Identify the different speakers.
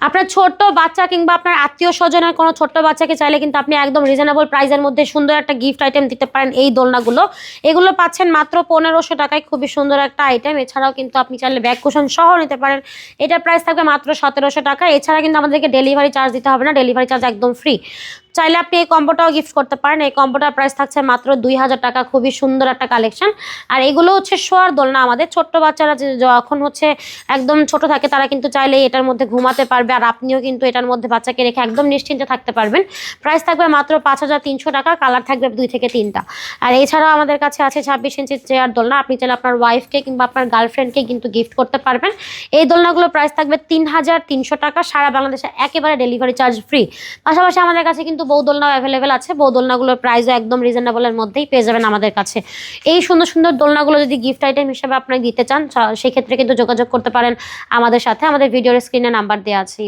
Speaker 1: আপনার ছোট্ট বাচ্চা কিংবা আপনার আত্মীয় স্বজনের কোনো ছোট্ট বাচ্চাকে চাইলে কিন্তু আপনি একদম রিজনেবল প্রাইসের মধ্যে সুন্দর একটা গিফট আইটেম দিতে পারেন এই দোলনাগুলো। এগুলো পাচ্ছেন মাত্র 1500 টাকায়, খুবই সুন্দর একটা আইটেম। এছাড়াও কিন্তু আপনি চাইলে ব্যাক কুশন সহ নিতে পারেন, এটার প্রাইস থাকবে মাত্র 1700 টাকা। এছাড়া কিন্তু আমাদেরকে ডেলিভারি চার্জ দিতে হবে না, ডেলিভারি চার্জ একদম ফ্রি। চাইলে আপনি এই কম্বোটাও গিফট করতে পারেন, এই কম্বোটার প্রাইস থাকছে মাত্র 2000 টাকা। খুবই সুন্দর একটা কালেকশন। আর এগুলো হচ্ছে শোয়ার দোলনা, আমাদের ছোট্ট বাচ্চারা যখন হচ্ছে একদম ছোট থাকে তারা কিন্তু চাইলে এটার মধ্যে ঘুমাতে পারবে, আর আপনিও কিন্তু এটার মধ্যে বাচ্চাকে রেখে একদম নিশ্চিন্তে থাকতে পারবেন। প্রাইস থাকবে মাত্র 5300 টাকা, কালার থাকবে 2 থেকে 3টা। আর এছাড়াও আমাদের কাছে আছে 26 ইঞ্চির চেয়ার দোলনা, আপনি চাইলে আপনার ওয়াইফকে কিংবা আপনার গার্লফ্রেন্ডকে কিন্তু গিফট করতে পারবেন। এই দোলনাগুলোর প্রাইস থাকবে 3300 টাকা, সারা বাংলাদেশে একেবারে ডেলিভারি চার্জ ফ্রি। পাশাপাশি আমাদের কাছে কিন্তু বউ দোলনাও অ্যাভেলেবেল আছে, বউ দোলনাগুলোর প্রাইসও একদম রিজনেবলের মধ্যেই পেয়ে যাবেন আমাদের কাছে। এই সুন্দর সুন্দর দোলনাগুলো যদি গিফট আইটেম হিসেবে আপনি দিতে চান সেক্ষেত্রে কিন্তু যোগাযোগ করতে পারেন আমাদের সাথে, আমাদের ভিডিওর স্ক্রিনে নাম্বার দেওয়া আছে।